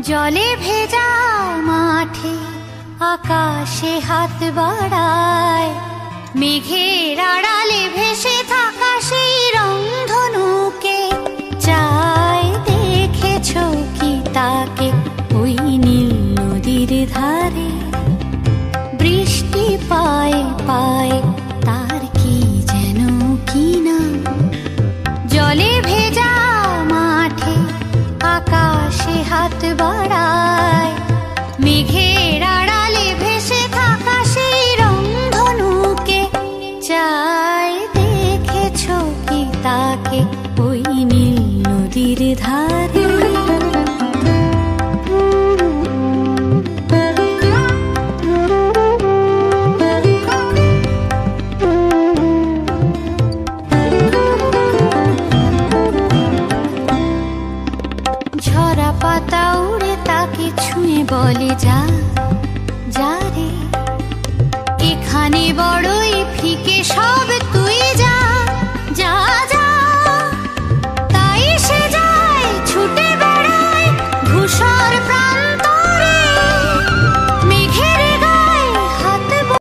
জলে ভেজা মাঠে আকাশে হাত বাড়ায়, মেঘের আড়ালে ভেসে থাকা সেই রংধনুকে চাই। দেখেছ কি তাকে ওই নীল নদীর ধারে? বৃষ্টি পায়ে পায়ে তার কি যেন কি নাম। জলে ভেজা মাঠে আকাশে হাত বাড়ায়, মেঘের আড়ালে ভেসে থাকা সেই রংধনুকে চাই। দেখেছ কি তাকে ওই নীল নদীর ধারে? ঝরা পাতা উড়ে তাকে ছুঁয়ে বলে যা যা রে, এখানে বড়ই ফিকে সব